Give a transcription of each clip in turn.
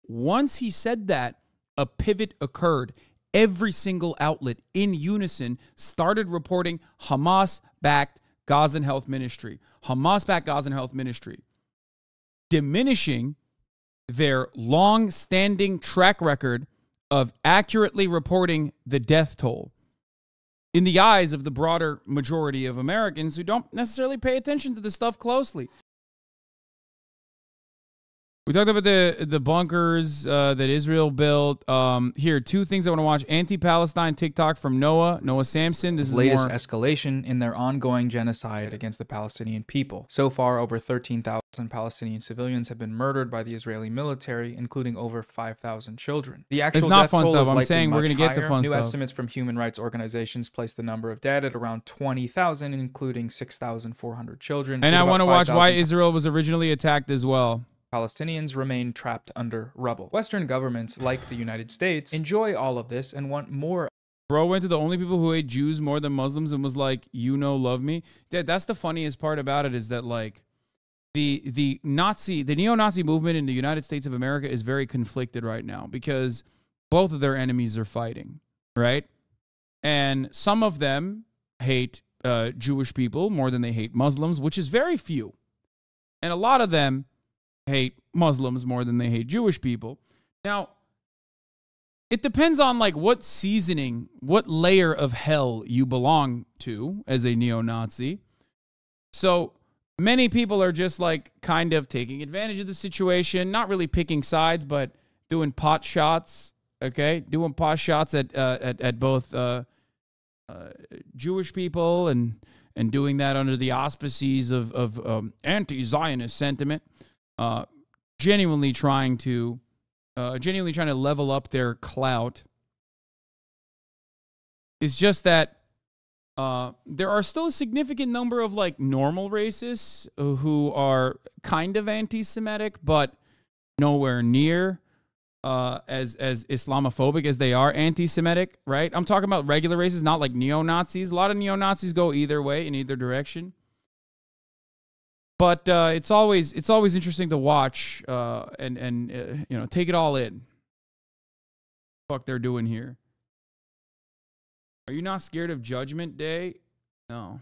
once he said that, a pivot occurred. Every single outlet in unison started reporting Hamas-backed Gazan Health Ministry. Hamas-backed Gazan Health Ministry. Diminishing their long-standing track record of accurately reporting the death toll in the eyes of the broader majority of Americans who don't necessarily pay attention to this stuff closely. We talked about the bunkers that Israel built. Here, two things I want to watch. Anti-Palestine TikTok from Noah Samsen. This is latest escalation in their ongoing genocide against the Palestinian people. So far, over 13,000 Palestinian civilians have been murdered by the Israeli military, including over 5,000 children. The actual death toll is likely much higher. New estimates from human rights organizations place the number of dead at around 20,000, including 6,400 children. And I want to watch why Israel was originally attacked as well. Palestinians remain trapped under rubble. Western governments, like the United States, enjoy all of this and want more. Bro went to the only people who hate Jews more than Muslims and was like, love me. That's the funniest part about it, is that like the neo-Nazi movement in the United States of America is very conflicted right now because both of their enemies are fighting, right? And some of them hate Jewish people more than they hate Muslims, which is very few. And a lot of them hate Muslims more than they hate Jewish people. Now, it depends on like what seasoning, what layer of hell you belong to as a neo-Nazi. So many people are just like kind of taking advantage of the situation, not really picking sides, but doing pot shots, okay? Doing pot shots at both Jewish people and doing that under the auspices of anti-Zionist sentiment. Genuinely trying to level up their clout. It's just that there are still a significant number of like normal racists who are kind of anti-Semitic, but nowhere near as Islamophobic as they are anti-Semitic, right? I'm talking about regular racists, not like neo-Nazis. A lot of neo-Nazis go either way, in either direction. But it's always interesting to watch and take it all in. Fuck they're doing here. Are you not scared of Judgment Day? No.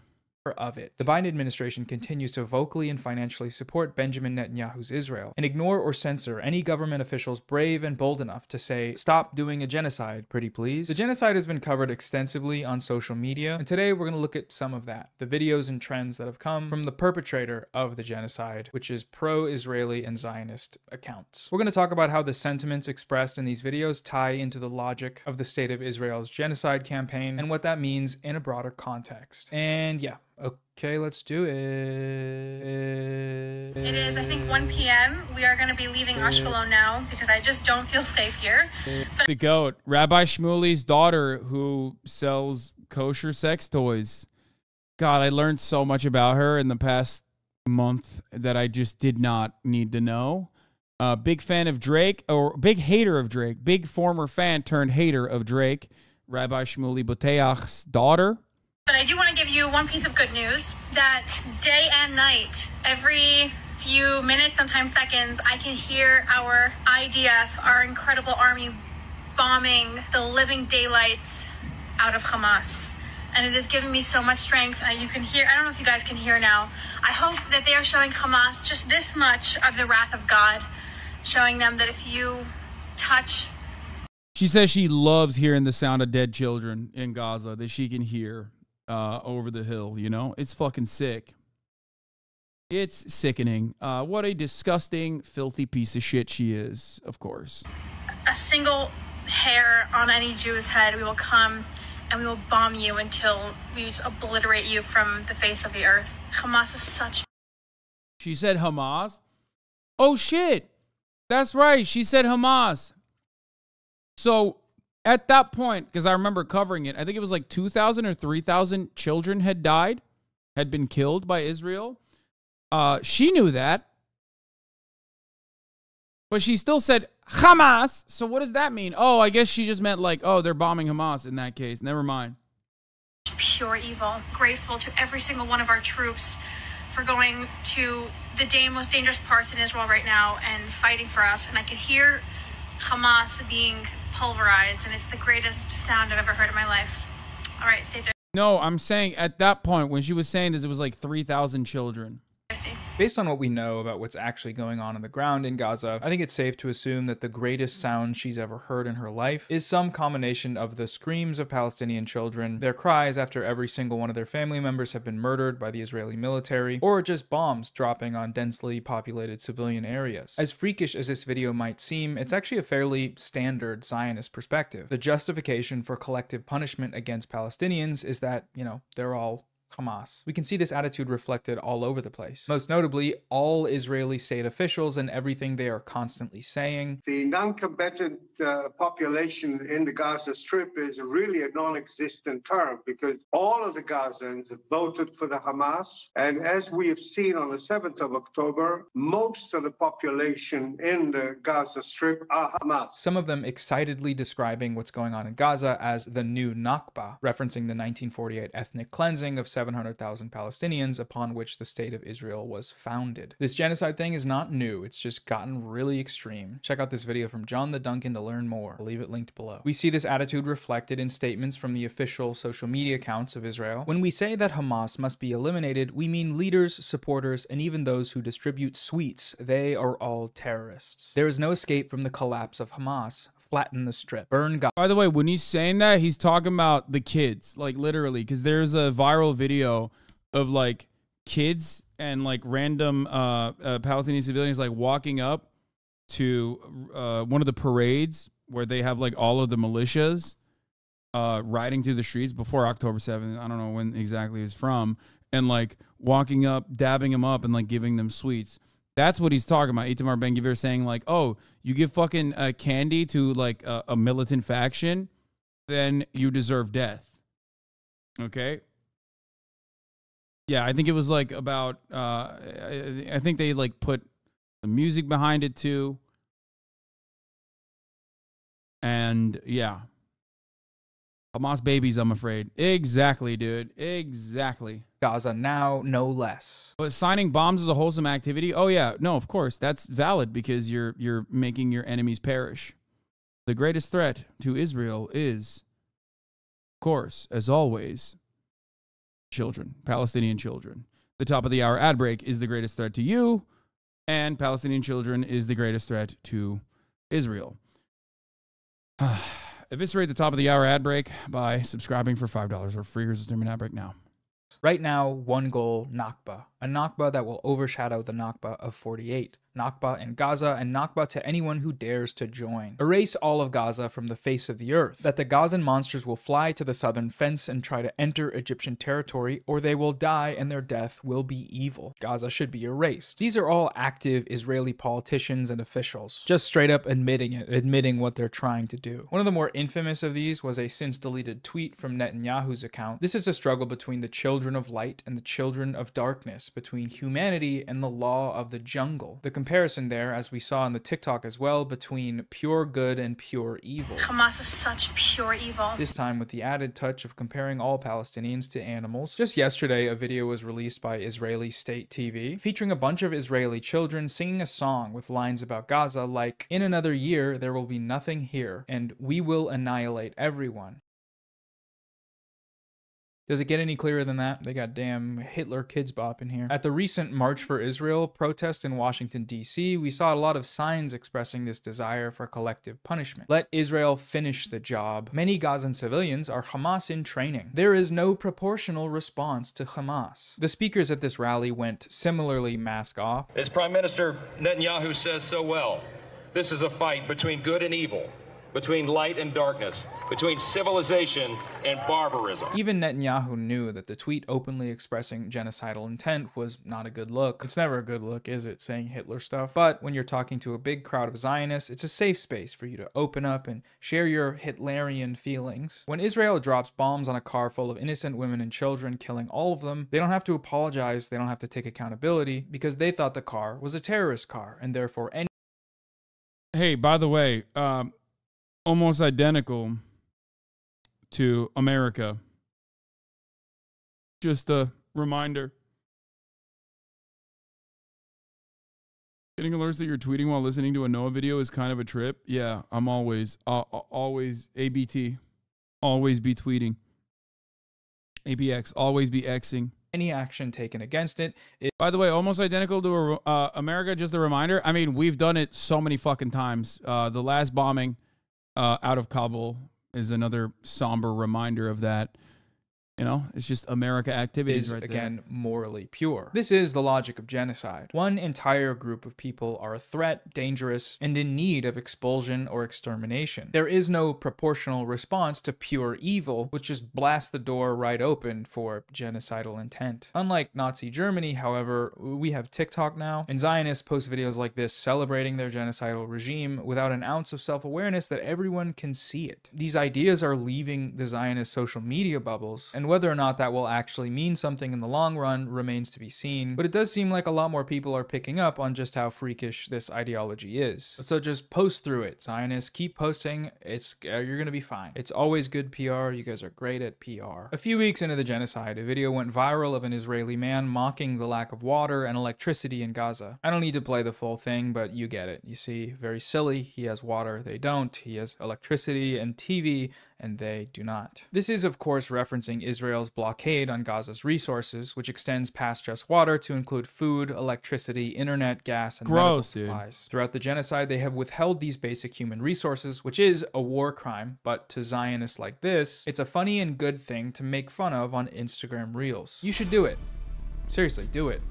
Of it. The Biden administration continues to vocally and financially support Benjamin Netanyahu's Israel and ignore or censor any government officials brave and bold enough to say, stop doing a genocide, pretty please. The genocide has been covered extensively on social media, and today we're going to look at some of that, the videos and trends that have come from the perpetrator of the genocide, which is pro-Israeli and Zionist accounts. We're going to talk about how the sentiments expressed in these videos tie into the logic of the State of Israel's genocide campaign and what that means in a broader context. And yeah, okay, let's do it. It is, I think, 1 p.m. We are going to be leaving Ashkelon now because I just don't feel safe here. But the GOAT, Rabbi Shmuly's daughter, who sells kosher sex toys. God, I learned so much about her in the past month that I just did not need to know. Big fan of Drake, or big hater of Drake. Big former fan turned hater of Drake. Rabbi Shmuly Boteach's daughter. But I do want to give you one piece of good news, that day and night, every few minutes, sometimes seconds, I can hear our IDF, our incredible army, bombing the living daylights out of Hamas. And it is giving me so much strength. You can hear, I don't know if you guys can hear now. I hope that they are showing Hamas just this much of the wrath of God, showing them that if you touch. She says she loves hearing the sound of dead children in Gaza that she can hear over the hill, you know? It's fucking sick. It's sickening. What a disgusting, filthy piece of shit she is, of course. A single hair on any Jew's head, we will come and we will bomb you until we just obliterate you from the face of the earth. Hamas is such... She said Hamas? Oh, shit. That's right. She said Hamas. So... at that point, because I remember covering it, I think it was like 2,000 or 3,000 children had died, had been killed by Israel. She knew that. But she still said Hamas. So what does that mean? Oh, I guess she just meant like, oh, they're bombing Hamas in that case. Never mind. Pure evil. Grateful to every single one of our troops for going to the most dangerous parts in Israel right now and fighting for us. And I can hear Hamas being pulverized, and it's the greatest sound I've ever heard in my life. All right, stay No, I'm saying at that point when she was saying this, it was like 3,000 children. thirsty. Based on what we know about what's actually going on the ground in Gaza, I think it's safe to assume that the greatest sound she's ever heard in her life is some combination of the screams of Palestinian children, their cries after every single one of their family members have been murdered by the Israeli military, or just bombs dropping on densely populated civilian areas. As freakish as this video might seem, it's actually a fairly standard Zionist perspective. The justification for collective punishment against Palestinians is that, you know, they're all Hamas. We can see this attitude reflected all over the place. Most notably, all Israeli state officials and everything they are constantly saying. The non-combatant population in the Gaza Strip is really a non-existent term because all of the Gazans have voted for the Hamas. And as we have seen on the 7th of October, most of the population in the Gaza Strip are Hamas. Some of them excitedly describing what's going on in Gaza as the new Nakba, referencing the 1948 ethnic cleansing of 700,000 Palestinians upon which the state of Israel was founded. This genocide thing is not new, it's just gotten really extreme. Check out this video from John the Duncan to learn more. I'll leave it linked below. We see this attitude reflected in statements from the official social media accounts of Israel. When we say that Hamas must be eliminated, we mean leaders, supporters, and even those who distribute sweets. They are all terrorists. There is no escape from the collapse of Hamas. Flatten the strip. Burn Gaza. By the way, when he's saying that, he's talking about the kids, like literally, because there's a viral video of like kids and like random Palestinian civilians like walking up to one of the parades where they have like all of the militias riding through the streets before October 7th. I don't know when exactly it's from, and like walking up, dabbing them up, and like giving them sweets. That's what he's talking about. Itamar Ben-Gvir saying like, oh, you give fucking candy to like a militant faction, then you deserve death. Okay. Yeah, I think it was like about, I think they like put the music behind it too. And yeah. Hamas babies, I'm afraid. Exactly, dude. Exactly. Gaza now, no less. But signing bombs is a wholesome activity? Oh yeah, no, of course. That's valid because you're making your enemies perish. The greatest threat to Israel is, of course, as always, children, Palestinian children. The top of the hour ad break is the greatest threat to you, and Palestinian children is the greatest threat to Israel. Eviscerate the top of the hour ad break by subscribing for $5 or free. Here's the term ad break now. Right now, one goal, Nakba. A Nakba that will overshadow the Nakba of 48. Nakba in Gaza and Nakba to anyone who dares to join. Erase all of Gaza from the face of the earth. That the Gazan monsters will fly to the southern fence and try to enter Egyptian territory, or they will die and their death will be evil. Gaza should be erased. These are all active Israeli politicians and officials, just straight up admitting it, admitting what they're trying to do. One of the more infamous of these was a since deleted tweet from Netanyahu's account. This is a struggle between the children of light and the children of darkness, between humanity and the law of the jungle. The comparison there, as we saw in the TikTok as well, between pure good and pure evil. Hamas is such pure evil. This time with the added touch of comparing all Palestinians to animals. Just yesterday, a video was released by Israeli state TV featuring a bunch of Israeli children singing a song with lines about Gaza like, "In another year, there will be nothing here, and we will annihilate everyone." Does it get any clearer than that? They got damn Hitler Kids Bop in here. At the recent March for Israel protest in Washington, D.C., we saw a lot of signs expressing this desire for collective punishment. Let Israel finish the job. Many Gazan civilians are Hamas in training. There is no proportional response to Hamas. The speakers at this rally went similarly mask off. As Prime Minister Netanyahu says so well, this is a fight between good and evil, between light and darkness, between civilization and barbarism. Even Netanyahu knew that the tweet openly expressing genocidal intent was not a good look. It's never a good look, is it, saying Hitler stuff? But when you're talking to a big crowd of Zionists, it's a safe space for you to open up and share your Hitlerian feelings. When Israel drops bombs on a car full of innocent women and children, killing all of them, they don't have to apologize, they don't have to take accountability, because they thought the car was a terrorist car, and therefore any... Hey, by the way, almost identical to America. Just a reminder. Getting alerts that you're tweeting while listening to a Noah video is kind of a trip. Yeah, I'm always ABT. Always be tweeting. ABX, always be Xing. Any action taken against it. By the way, almost identical to America, just a reminder. I mean, we've done it so many fucking times. The last bombing out of Kabul is another somber reminder of that. You know, it's just America activities right there. Again, morally pure. This is the logic of genocide. One entire group of people are a threat, dangerous, and in need of expulsion or extermination. There is no proportional response to pure evil, which just blasts the door right open for genocidal intent. Unlike Nazi Germany, however, we have TikTok now, and Zionists post videos like this celebrating their genocidal regime without an ounce of self-awareness that everyone can see it. These ideas are leaving the Zionist social media bubbles, and whether or not that will actually mean something in the long run remains to be seen, but it does seem like a lot more people are picking up on just how freakish this ideology is. So just post through it, Zionists. Keep posting. You're gonna be fine. It's always good PR. You guys are great at PR. A few weeks into the genocide, a video went viral of an Israeli man mocking the lack of water and electricity in Gaza. I don't need to play the full thing, but you get it. You see, very silly. He has water, they don't. He has electricity and TV, and they do not. This is, of course, referencing Israel's blockade on Gaza's resources, which extends past just water to include food, electricity, internet, gas, and medical supplies. Throughout the genocide, they have withheld these basic human resources, which is a war crime, but to Zionists like this, it's a funny and good thing to make fun of on Instagram Reels. You should do it. Seriously, do it.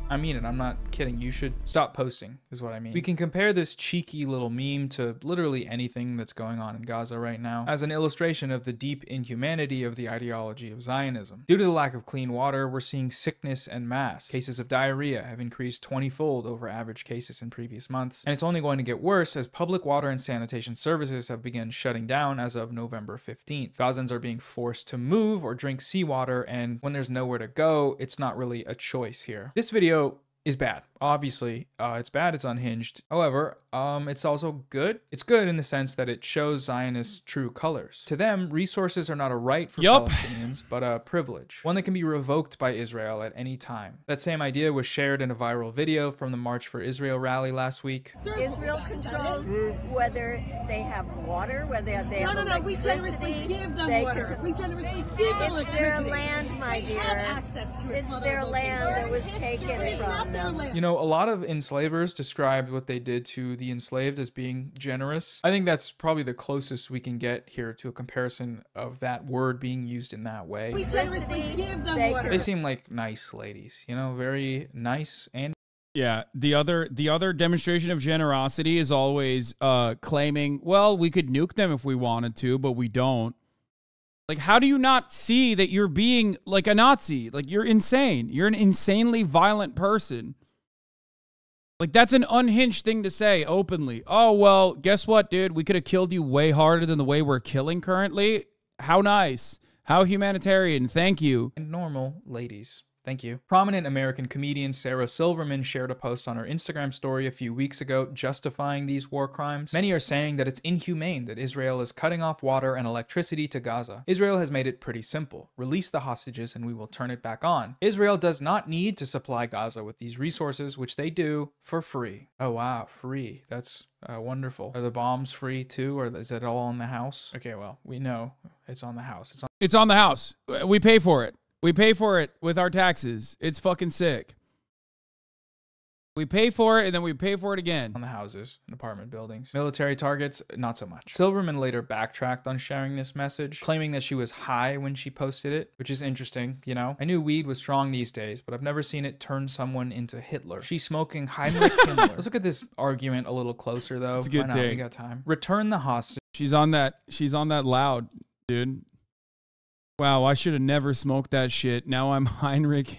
I mean it, I'm not kidding. You should stop posting, is what I mean. We can compare this cheeky little meme to literally anything that's going on in Gaza right now as an illustration of the deep inhumanity of the ideology of Zionism. Due to the lack of clean water, we're seeing sickness en masse. Cases of diarrhea have increased 20-fold over average cases in previous months, and it's only going to get worse as public water and sanitation services have begun shutting down as of November 15th. Gazans are being forced to move or drink seawater, and when there's nowhere to go, it's not really a choice here. This video is bad. Obviously, it's bad, it's unhinged. However, it's also good. It's good in the sense that it shows Zionists' true colors. To them, resources are not a right for Palestinians, but a privilege. One that can be revoked by Israel at any time. That same idea was shared in a viral video from the March for Israel rally last week. Israel controls whether they have water, whether they have electricity. We generously give them water. We generously give them electricity. It's their land, my dear. It's their land that was taken from them. You know, a lot of enslavers described what they did to the enslaved as being generous. I think that's probably the closest we can get here to a comparison of that word being used in that way. We generously give them water. They seem like nice ladies, you know, very nice and... Yeah, the other demonstration of generosity is always claiming, well, we could nuke them if we wanted to, but we don't. Like, how do you not see that you're being like a Nazi? Like, you're insane. You're an insanely violent person. Like, that's an unhinged thing to say openly. Oh, well, guess what, dude? We could have killed you way harder than the way we're killing currently. How nice. How humanitarian. Thank you. And normal ladies. Thank you. Prominent American comedian Sarah Silverman shared a post on her Instagram story a few weeks ago justifying these war crimes. Many are saying that it's inhumane that Israel is cutting off water and electricity to Gaza. Israel has made it pretty simple. Release the hostages and we will turn it back on. Israel does not need to supply Gaza with these resources, which they do for free. Oh wow, free. That's wonderful. Are the bombs free too, or is it all on the house? Okay, well, we know it's on the house. It's on the house. We pay for it. We pay for it with our taxes. It's fucking sick. We pay for it, and then we pay for it again. On the houses and apartment buildings. Military targets, not so much. Silverman later backtracked on sharing this message, claiming that she was high when she posted it, which is interesting, you know? I knew weed was strong these days, but I've never seen it turn someone into Hitler. She's smoking Heinrich Himmler. Let's look at this argument a little closer, though. It's a good thing. We got time. Return the hostage. She's on that loud, dude. Wow, I should have never smoked that shit. Now I'm Heinrich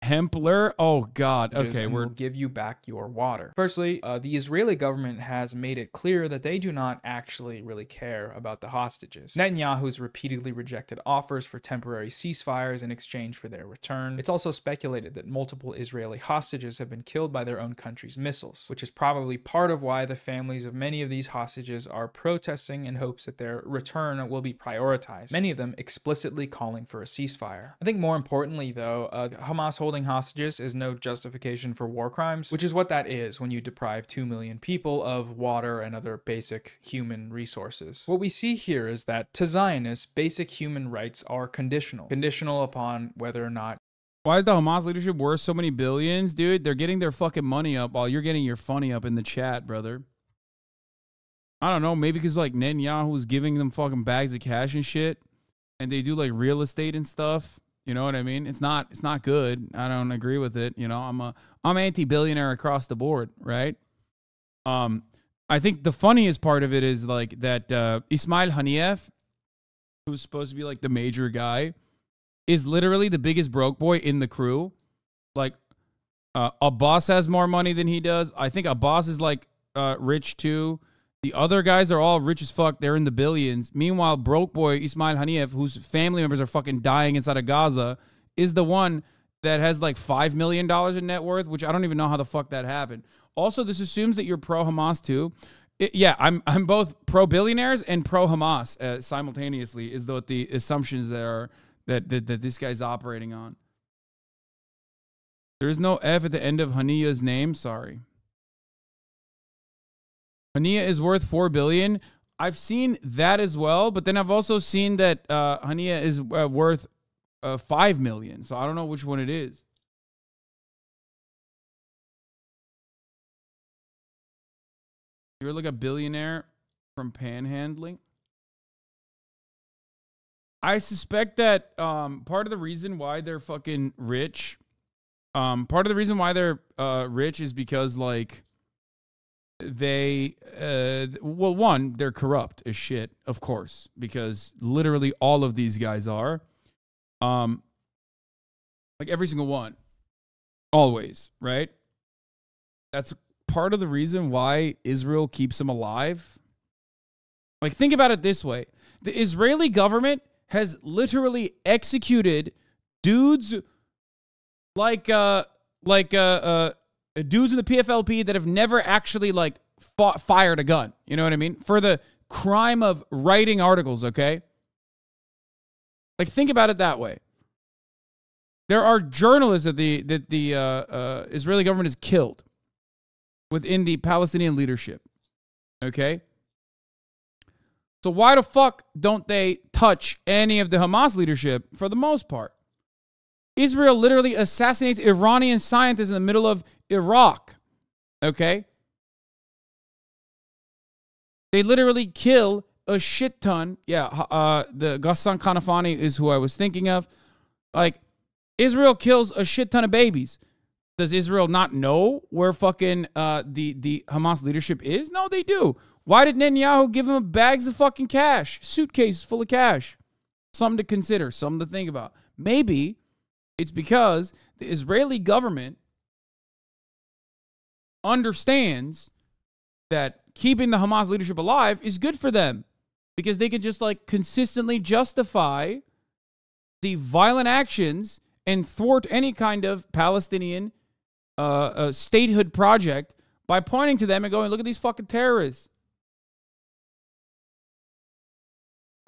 Hempler. Oh God. Okay, we'll give you back your water. Firstly, the Israeli government has made it clear that they do not actually really care about the hostages. Netanyahu's repeatedly rejected offers for temporary ceasefires in exchange for their return. It's also speculated that multiple Israeli hostages have been killed by their own country's missiles, which is probably part of why the families of many of these hostages are protesting in hopes that their return will be prioritized. Many of them explicitly calling for a ceasefire. I think more importantly, though, Hamas holding holding hostages is no justification for war crimes, which is what that is when you deprive 2 million people of water and other basic human resources. What we see here is that to Zionists, basic human rights are conditional upon whether or not. Why is the Hamas leadership worth so many billions, dude? They're getting their fucking money up while you're getting your funny up in the chat, brother. I don't know, maybe because like Netanyahu's giving them fucking bags of cash and shit, and they do like real estate and stuff. You know what I mean? It's not good. I don't agree with it. You know, I'm anti-billionaire across the board, right? I think the funniest part of it is like that Ismail Haniyeh, who's supposed to be like the major guy, is literally the biggest broke boy in the crew. Like, Abbas has more money than he does. I think Abbas is like rich too. The other guys are all rich as fuck. They're in the billions. Meanwhile, broke boy Ismail Haniyeh, whose family members are fucking dying inside of Gaza, is the one that has like $5 million in net worth, which I don't even know how the fuck that happened. Also, this assumes that you're pro-Hamas too. Yeah, I'm both pro-billionaires and pro-Hamas simultaneously, is what the assumptions that this guy's operating on. There is no F at the end of Haniyeh's name. Sorry. Haniyeh is worth $4 billion. I've seen that as well, but then I've also seen that Haniyeh is worth $5 million. So I don't know which one it is. You're like a billionaire from panhandling. I suspect that part of the reason why they're fucking rich, part of the reason why they're rich is because like they, well, one, they're corrupt as shit, of course, because literally all of these guys are, like every single one, always, right? That's part of the reason why Israel keeps them alive. Like, think about it this way. The Israeli government has literally executed dudes like dudes in the PFLP that have never actually like fired a gun. You know what I mean? For the crime of writing articles, okay? Like, think about it that way. There are journalists that the Israeli government has killed within the Palestinian leadership, okay? So why the fuck don't they touch any of the Hamas leadership for the most part? Israel literally assassinates Iranian scientists in the middle of Iraq, okay? They literally kill a shit ton. Yeah, the Ghassan Kanafani is who I was thinking of. Like, Israel kills a shit ton of babies. Does Israel not know where fucking the Hamas leadership is? No, they do. Why did Netanyahu give them bags of fucking cash? Suitcases full of cash. Something to consider, something to think about. Maybe it's because the Israeli government understands that keeping the Hamas leadership alive is good for them because they can just like consistently justify the violent actions and thwart any kind of Palestinian statehood project by pointing to them and going, look at these fucking terrorists.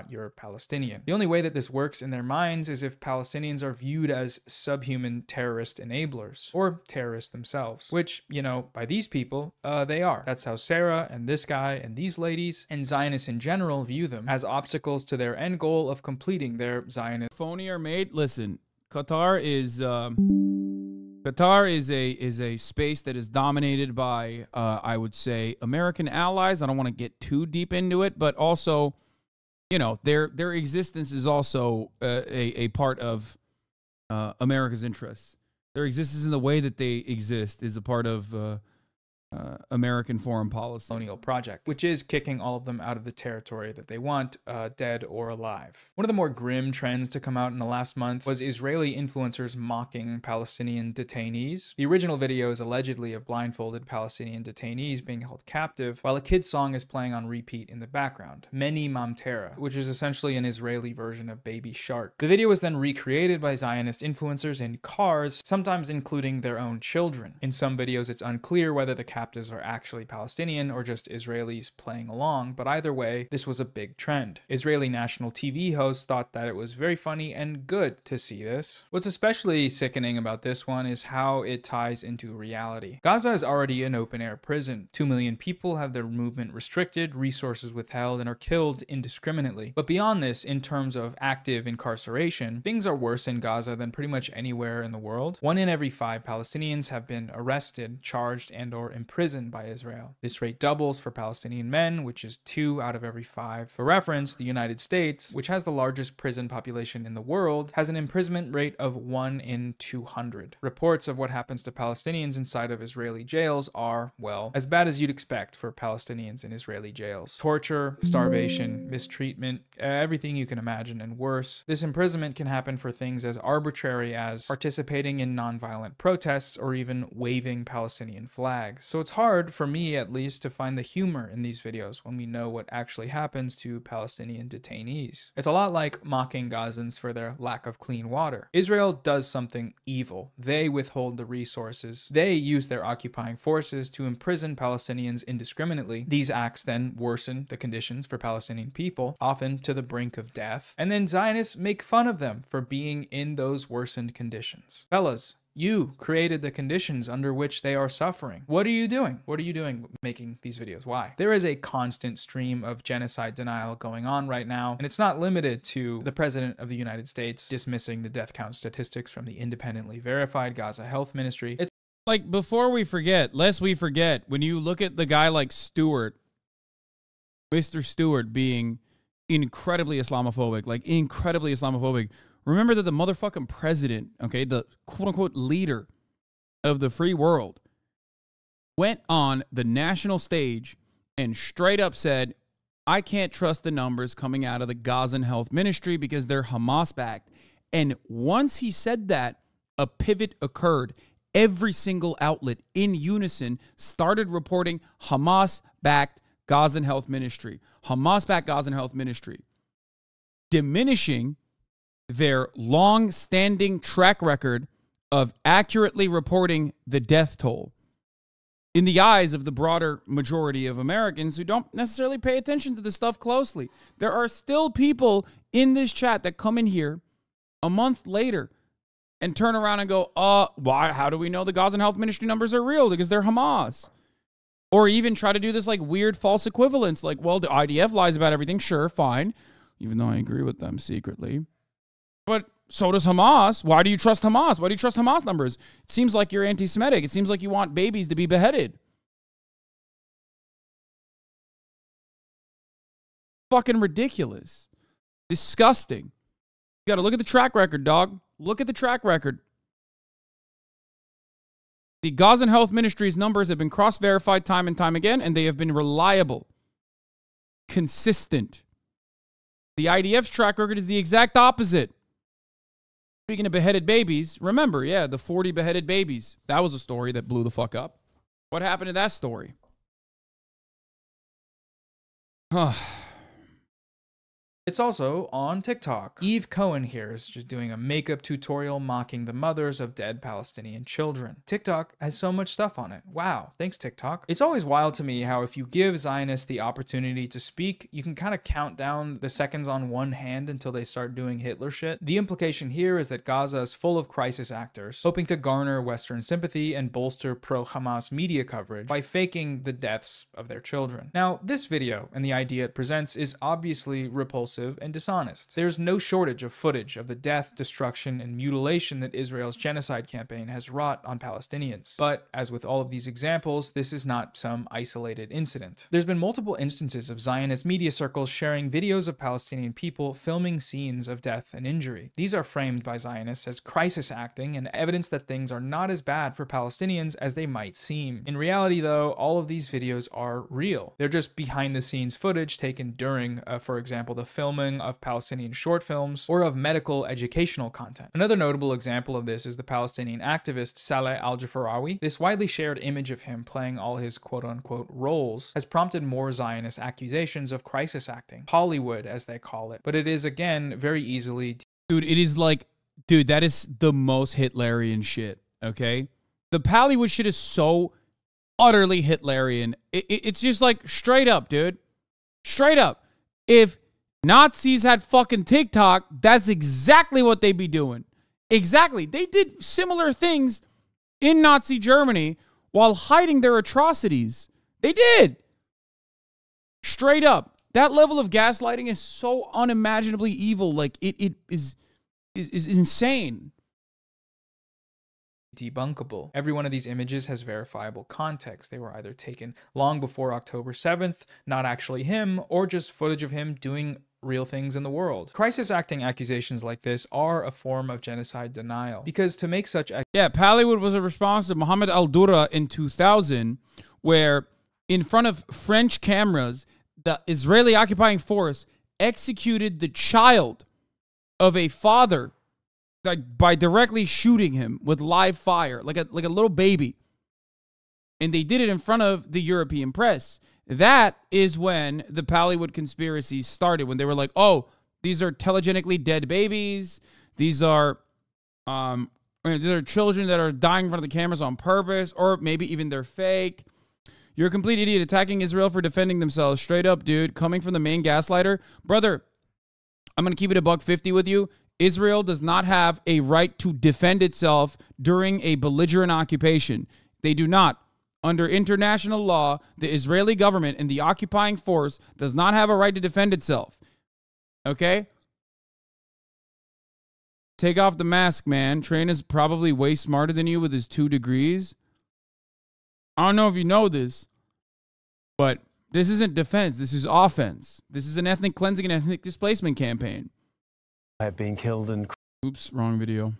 You're Palestinian. The only way that this works in their minds is if Palestinians are viewed as subhuman terrorist enablers or terrorists themselves, which, you know, by these people, they are. That's how Sarah and this guy and these ladies and Zionists in general view them, as obstacles to their end goal of completing their Zionist. Phony or made? Listen, Qatar is a space that is dominated by, I would say, American allies. I don't want to get too deep into it, but also, you know, their existence is also a part of America's interests. Their existence in the way that they exist is a part of American foreign policy. Colonial project, which is kicking all of them out of the territory that they want, dead or alive. One of the more grim trends to come out in the last month was Israeli influencers mocking Palestinian detainees. The original video is allegedly of blindfolded Palestinian detainees being held captive while a kid's song is playing on repeat in the background, Meni Mamtera, which is essentially an Israeli version of Baby Shark. The video was then recreated by Zionist influencers in cars, sometimes including their own children. In some videos, it's unclear whether the captives are actually Palestinian or just Israelis playing along, but either way, this was a big trend. Israeli national TV hosts thought that it was very funny and good to see this. What's especially sickening about this one is how it ties into reality. Gaza is already an open-air prison. 2 million people have their movement restricted, resources withheld, and are killed indiscriminately. But beyond this, in terms of active incarceration, things are worse in Gaza than pretty much anywhere in the world. 1 in every 5 Palestinians have been arrested, charged, and/or imprisoned by Israel. This rate doubles for Palestinian men, which is 2 out of every 5. For reference, the United States, which has the largest prison population in the world, has an imprisonment rate of 1 in 200. Reports of what happens to Palestinians inside of Israeli jails are, well, as bad as you'd expect for Palestinians in Israeli jails. Torture, starvation, mistreatment, everything you can imagine and worse. This imprisonment can happen for things as arbitrary as participating in nonviolent protests or even waving Palestinian flags. So it's hard, for me at least, to find the humor in these videos when we know what actually happens to Palestinian detainees. It's a lot like mocking Gazans for their lack of clean water. Israel does something evil. They withhold the resources. They use their occupying forces to imprison Palestinians indiscriminately. These acts then worsen the conditions for Palestinian people, often to the brink of death. And then Zionists make fun of them for being in those worsened conditions. Fellas, you created the conditions under which they are suffering. What are you doing? What are you doing making these videos? Why? There is a constant stream of genocide denial going on right now, and it's not limited to the President of the United States dismissing the death count statistics from the independently verified Gaza Health Ministry. It's like, before we forget, lest we forget, when you look at the guy like Stewart, Mr. Stewart being incredibly Islamophobic, remember that the motherfucking president, okay, the quote-unquote leader of the free world, went on the national stage and straight up said, I can't trust the numbers coming out of the Gazan Health Ministry because they're Hamas-backed. And once he said that, a pivot occurred. Every single outlet in unison started reporting Hamas-backed Gazan Health Ministry. Hamas-backed Gazan Health Ministry. Diminishing their long-standing track record of accurately reporting the death toll in the eyes of the broader majority of Americans who don't necessarily pay attention to this stuff closely. There are still people in this chat that come in here a month later and turn around and go, why? How do we know the Gazan Health Ministry numbers are real? Because they're Hamas. Or even try to do this like weird false equivalence, like, well, the IDF lies about everything. Sure, fine. Even though I agree with them secretly. But so does Hamas. Why do you trust Hamas? Why do you trust Hamas numbers? It seems like you're anti-Semitic. It seems like you want babies to be beheaded. Fucking ridiculous. Disgusting. You got to look at the track record, dog. Look at the track record. The Gazan Health Ministry's numbers have been cross-verified time and time again, and they have been reliable, consistent. The IDF's track record is the exact opposite. Speaking of beheaded babies, remember, yeah, the 40 beheaded babies. That was a story that blew the fuck up. What happened to that story? It's also on TikTok. Eve Cohen here is just doing a makeup tutorial mocking the mothers of dead Palestinian children. TikTok has so much stuff on it. Wow, thanks TikTok. It's always wild to me how if you give Zionists the opportunity to speak, you can kind of count down the seconds on one hand until they start doing Hitler shit. The implication here is that Gaza is full of crisis actors, hoping to garner Western sympathy and bolster pro-Hamas media coverage by faking the deaths of their children. Now, this video and the idea it presents is obviously repulsive and dishonest. There's no shortage of footage of the death, destruction, and mutilation that Israel's genocide campaign has wrought on Palestinians. But, as with all of these examples, this is not some isolated incident. There's been multiple instances of Zionist media circles sharing videos of Palestinian people filming scenes of death and injury. These are framed by Zionists as crisis acting and evidence that things are not as bad for Palestinians as they might seem. In reality, though, all of these videos are real. They're just behind-the-scenes footage taken during, for example, the filming of Palestinian short films or of medical educational content. Another notable example of this is the Palestinian activist Saleh al-Jafarawi. This widely shared image of him playing all his quote-unquote roles has prompted more Zionist accusations of crisis acting, Hollywood as they call it, but it is again very easily... Dude, it is like, dude, that is the most Hitlerian shit, okay? The Pallywood shit is so utterly Hitlerian. It's just like straight up, dude. Straight up. If Nazis had fucking TikTok, that's exactly what they'd be doing. Exactly. They did similar things in Nazi Germany while hiding their atrocities. They did. Straight up. That level of gaslighting is so unimaginably evil. Like, it is insane. Debunkable. Every one of these images has verifiable context. They were either taken long before October 7th, not actually him, or just footage of him doing real things in the world. Crisis acting accusations like this are a form of genocide denial, because to make such Pallywood was a response to Mohammed al-Dura in 2000, where in front of French cameras, the Israeli occupying force executed the child of a father by directly shooting him with live fire, like a little baby. And they did it in front of the European press. That is when the Pallywood conspiracy started, when they were like, oh, these are telegenically dead babies. These are children that are dying in front of the cameras on purpose, or maybe even they're fake. You're a complete idiot attacking Israel for defending themselves. Straight up, dude. Coming from the main gaslighter. Brother, I'm going to keep it $150 with you. Israel does not have a right to defend itself during a belligerent occupation. They do not. Under international law, the Israeli government and the occupying force does not have a right to defend itself. Okay? Take off the mask, man. Train is probably way smarter than you with his 2 degrees. I don't know if you know this, but this isn't defense. This is offense. This is an ethnic cleansing and ethnic displacement campaign. Have been killed and... Oops, wrong video.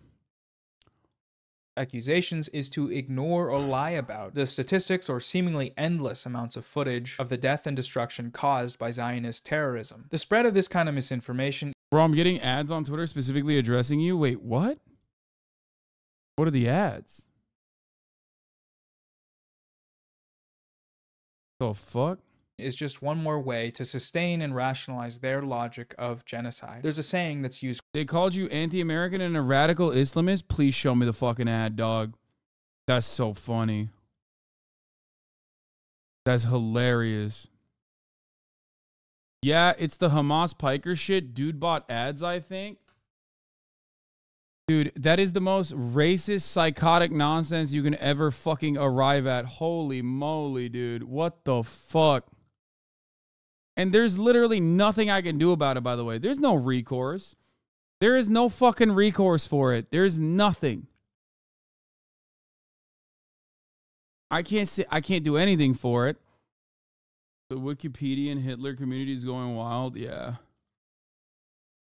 Accusations is to ignore or lie about the statistics or seemingly endless amounts of footage of the death and destruction caused by Zionist terrorism. The spread of this kind of misinformation... Bro, I'm getting ads on Twitter specifically addressing you. Wait, what? What are the ads? The fuck? Is just one more way to sustain and rationalize their logic of genocide. There's a saying that's used. They called you anti-American and a radical Islamist? Please show me the fucking ad, dog. That's so funny. That's hilarious. Yeah, it's the Hamas Piker shit. Dude bought ads, I think. Dude, that is the most racist, psychotic nonsense you can ever fucking arrive at. Holy moly, dude. What the fuck? And there's literally nothing I can do about it, by the way. There's no recourse. There is no fucking recourse for it. There's nothing. I can't do anything for it. The Wikipedia and Hitler community is going wild. Yeah.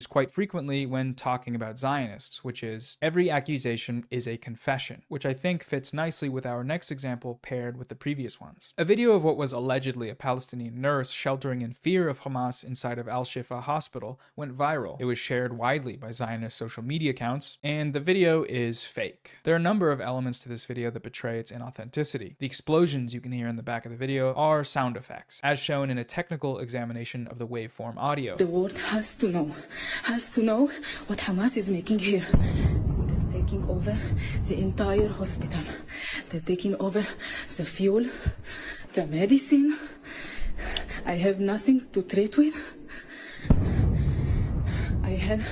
Quite frequently when talking about Zionists, which is every accusation is a confession, which I think fits nicely with our next example paired with the previous ones. A video of what was allegedly a Palestinian nurse sheltering in fear of Hamas inside of Al-Shifa hospital went viral. It was shared widely by Zionist social media accounts, and the video is fake. There are a number of elements to this video that betray its inauthenticity. The explosions you can hear in the back of the video are sound effects, as shown in a technical examination of the waveform audio. The world has to know what Hamas is making here. They're taking over the entire hospital. They're taking over the fuel, the medicine. I have nothing to treat with. I had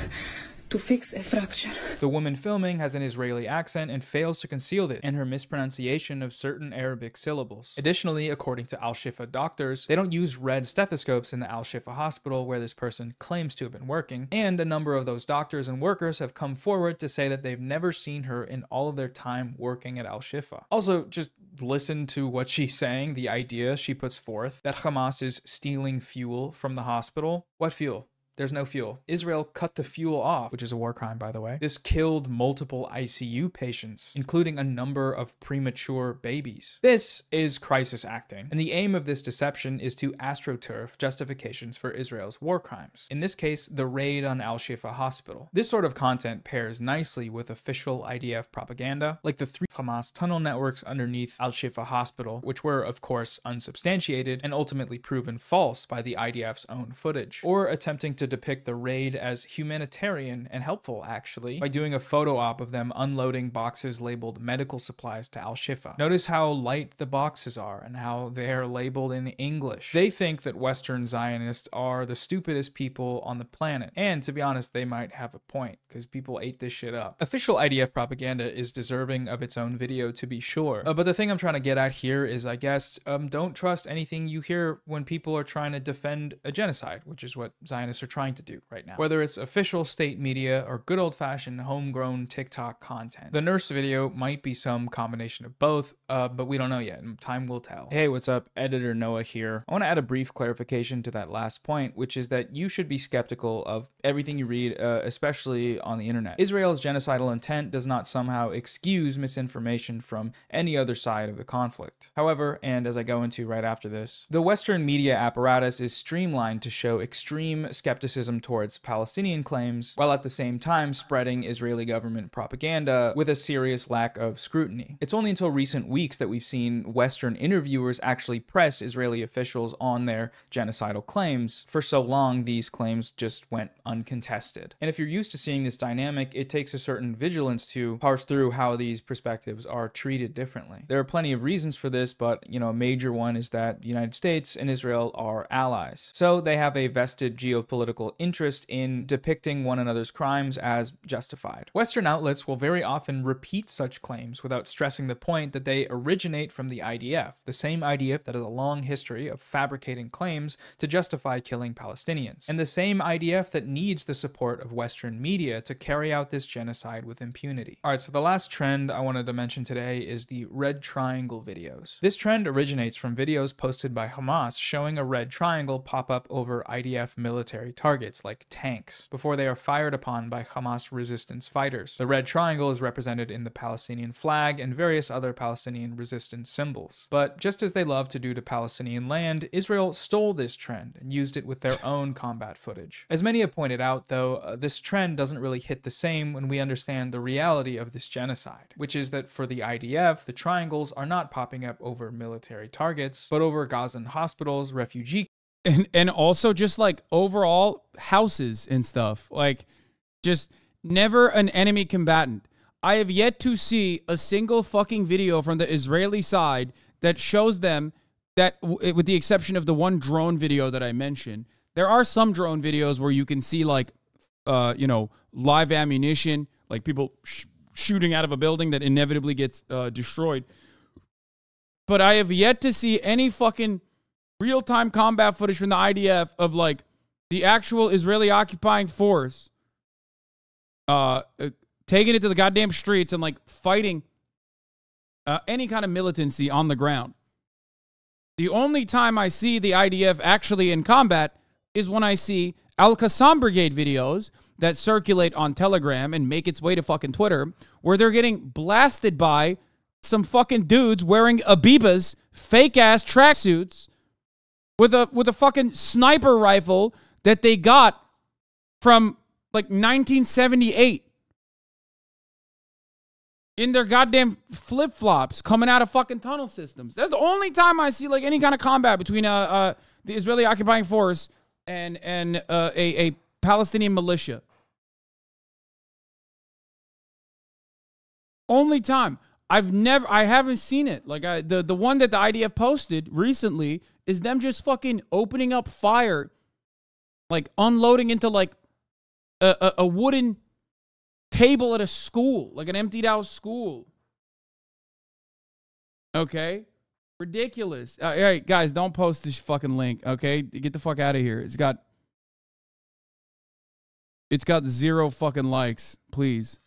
to fix a fracture. The woman filming has an Israeli accent and fails to conceal it in her mispronunciation of certain Arabic syllables. Additionally, according to Al-Shifa doctors, they don't use red stethoscopes in the Al-Shifa hospital where this person claims to have been working, and a number of those doctors and workers have come forward to say that they've never seen her in all of their time working at Al-Shifa. Also, just listen to what she's saying, the idea she puts forth, that Hamas is stealing fuel from the hospital. What fuel? There's no fuel. Israel cut the fuel off, which is a war crime, by the way. This killed multiple ICU patients, including a number of premature babies. This is crisis acting, and the aim of this deception is to astroturf justifications for Israel's war crimes. In this case, the raid on Al-Shifa hospital. This sort of content pairs nicely with official IDF propaganda, like the 3 Hamas tunnel networks underneath Al-Shifa hospital, which were, of course, unsubstantiated and ultimately proven false by the IDF's own footage, or attempting to depict the raid as humanitarian and helpful, actually, by doing a photo op of them unloading boxes labeled medical supplies to Al-Shifa. Notice how light the boxes are and how they're labeled in English. They think that Western Zionists are the stupidest people on the planet, and to be honest, they might have a point, because people ate this shit up. Official IDF propaganda is deserving of its own video, to be sure, but the thing I'm trying to get at here is, I guess, don't trust anything you hear when people are trying to defend a genocide, which is what Zionists are trying to do right now. Whether it's official state media or good old-fashioned homegrown TikTok content. The nurse video might be some combination of both, but we don't know yet, and time will tell. Hey, what's up? Editor Noah here. I want to add a brief clarification to that last point, which is that you should be skeptical of everything you read, especially on the internet. Israel's genocidal intent does not somehow excuse misinformation from any other side of the conflict. However, and as I go into right after this, the Western media apparatus is streamlined to show extreme skepticism towards Palestinian claims, while at the same time spreading Israeli government propaganda with a serious lack of scrutiny. It's only until recent weeks that we've seen Western interviewers actually press Israeli officials on their genocidal claims. For so long, these claims just went uncontested. And if you're used to seeing this dynamic, it takes a certain vigilance to parse through how these perspectives are treated differently. There are plenty of reasons for this, but a major one is that the United States and Israel are allies. So they have a vested geopolitical interest in depicting one another's crimes as justified. Western outlets will very often repeat such claims without stressing the point that they originate from the IDF, the same IDF that has a long history of fabricating claims to justify killing Palestinians, and the same IDF that needs the support of Western media to carry out this genocide with impunity. Alright, so the last trend I wanted to mention today is the red triangle videos. This trend originates from videos posted by Hamas showing a red triangle pop up over IDF military targets, like tanks, before they are fired upon by Hamas resistance fighters. The red triangle is represented in the Palestinian flag and various other Palestinian resistance symbols. But just as they love to do to Palestinian land, Israel stole this trend and used it with their own combat footage. As many have pointed out, though, this trend doesn't really hit the same when we understand the reality of this genocide, which is that for the IDF, the triangles are not popping up over military targets, but over Gazan hospitals, refugee and also just like overall houses and stuff. Like, just never an enemy combatant. I have yet to see a single fucking video from the Israeli side that shows them that, with the exception of the one drone video that I mentioned, there are some drone videos where you can see like, live ammunition, like people shooting out of a building that inevitably gets destroyed. But I have yet to see any fucking real-time combat footage from the IDF of like the actual Israeli occupying force taking it to the goddamn streets and like fighting any kind of militancy on the ground. The only time I see the IDF actually in combat is when I see Al-Qassam Brigade videos that circulate on Telegram and make its way to fucking Twitter, where they're getting blasted by some fucking dudes wearing Abibas, fake-ass tracksuits, with a fucking sniper rifle that they got from like 1978 in their goddamn flip-flops coming out of fucking tunnel systems. That's the only time I see like any kind of combat between the Israeli occupying force and a Palestinian militia. Only time. I haven't seen it. Like the one that the IDF posted recently is them just fucking opening up fire, like unloading into like a wooden table at a school, like an emptied out school. Okay? Ridiculous. All right, guys, don't post this fucking link, okay? Get the fuck out of here. It's got 0 fucking likes, please.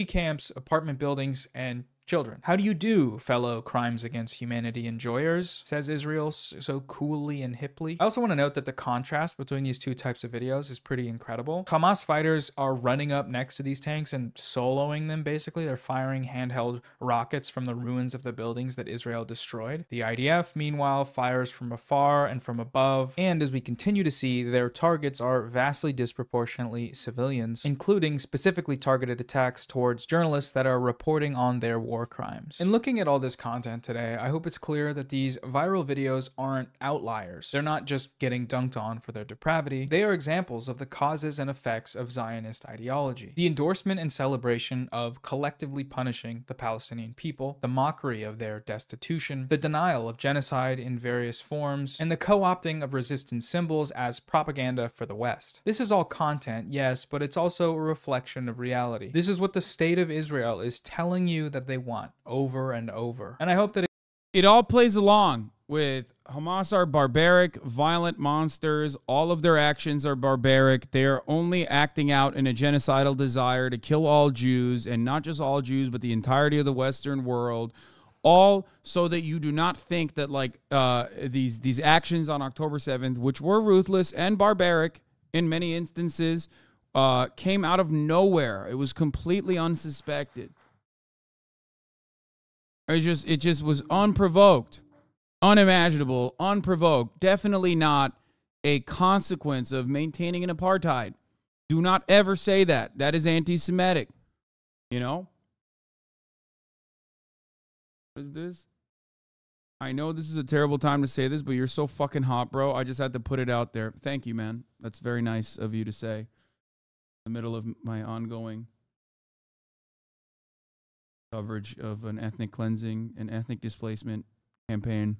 camps, apartment buildings, and children. How do you do, fellow crimes against humanity enjoyers, says Israel so coolly and hipply. I also want to note that the contrast between these two types of videos is pretty incredible. Hamas fighters are running up next to these tanks and soloing them, basically. They're firing handheld rockets from the ruins of the buildings that Israel destroyed. The IDF, meanwhile, fires from afar and from above, and as we continue to see, their targets are vastly disproportionately civilians, including specifically targeted attacks towards journalists that are reporting on their war crimes. In looking at all this content today, I hope it's clear that these viral videos aren't outliers. They're not just getting dunked on for their depravity. They are examples of the causes and effects of Zionist ideology. The endorsement and celebration of collectively punishing the Palestinian people, the mockery of their destitution, the denial of genocide in various forms, and the co-opting of resistance symbols as propaganda for the West. This is all content, yes, but it's also a reflection of reality. This is what the state of Israel is telling you that they want over and over. And I hope that it all plays along with Hamas are barbaric, violent monsters. All of their actions are barbaric. They are only acting out in a genocidal desire to kill all Jews, and not just all Jews, but the entirety of the Western world. All so that you do not think that like these actions on October 7th, which were ruthless and barbaric in many instances, came out of nowhere. It was completely unsuspected. It just was unprovoked, unimaginable, unprovoked. Definitely not a consequence of maintaining an apartheid. Do not ever say that. That is anti-Semitic. You know? What is this? I know this is a terrible time to say this, but you're so fucking hot, bro. I just had to put it out there. Thank you, man. That's very nice of you to say. In the middle of my ongoing coverage of an ethnic cleansing and ethnic displacement campaign.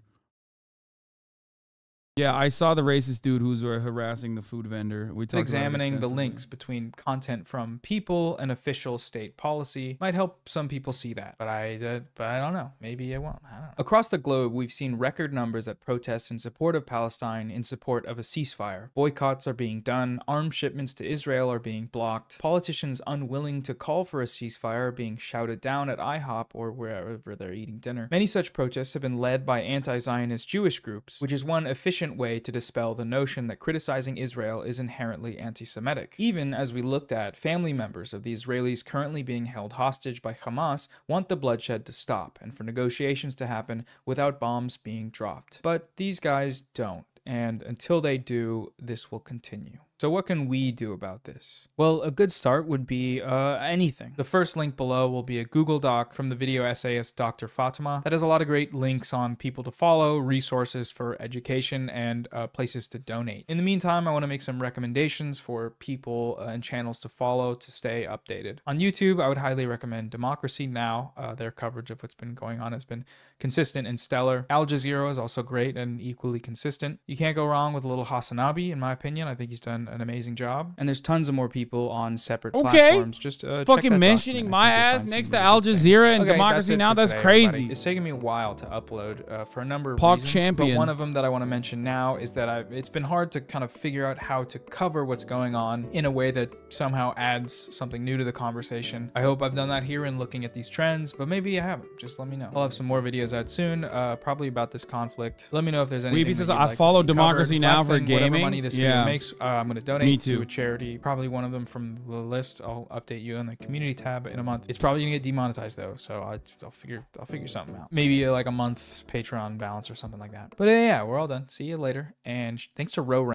Yeah, I saw the racist dude who's harassing the food vendor. We talked examining the links between content from people and official state policy might help some people see that, but I don't know. Maybe it won't. I don't know. Across the globe, we've seen record numbers at protests in support of Palestine, in support of a ceasefire. Boycotts are being done. Arms shipments to Israel are being blocked. Politicians unwilling to call for a ceasefire are being shouted down at IHOP or wherever they're eating dinner. Many such protests have been led by anti-Zionist Jewish groups, which is one efficient way to dispel the notion that criticizing Israel is inherently anti-Semitic. Even as we looked at, family members of the Israelis currently being held hostage by Hamas want the bloodshed to stop and for negotiations to happen without bombs being dropped. But these guys don't, and until they do, this will continue. So what can we do about this? Well, a good start would be anything. The first link below will be a Google Doc from the video essayist Dr. Fatima that has a lot of great links on people to follow, resources for education, and places to donate. In the meantime, I want to make some recommendations for people and channels to follow to stay updated. On YouTube, I would highly recommend Democracy Now! Their coverage of what's been going on has been consistent and stellar. Al Jazeera is also great and equally consistent. You can't go wrong with a little HasanAbi, in my opinion. I think he's done an amazing job, and there's tons of more people on separate platforms. Just fucking mentioning my ass next to Al Jazeera and Democracy Now, that's crazy. Everybody. It's taken me a while to upload for a number of reasons, but one of them that I want to mention now is that it's been hard to kind of figure out how to cover what's going on in a way that somehow adds something new to the conversation. I hope I've done that here in looking at these trends, but maybe I haven't. Just let me know. I'll have some more videos out soon, probably about this conflict. Let me know if there's anything Weeby says, I follow Democracy Now for gaming. Whatever money this video makes, I'm going to donate to a charity, probably one of them from the list. I'll update you on the community tab in a month. It's probably gonna get demonetized though, so I'll figure something out. Maybe like a month's Patreon balance or something like that. But yeah, we're all done. See you later, and thanks to Row.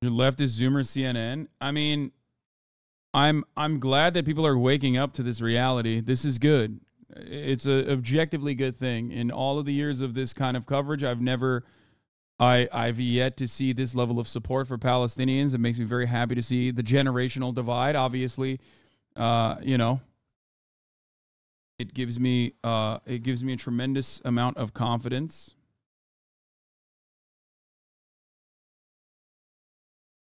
Your leftist Zoomer CNN. I mean, I'm glad that people are waking up to this reality. This is good. It's an objectively good thing. In all of the years of this kind of coverage, I've yet to see this level of support for Palestinians. It makes me very happy to see the generational divide. Obviously, you know, it gives me a tremendous amount of confidence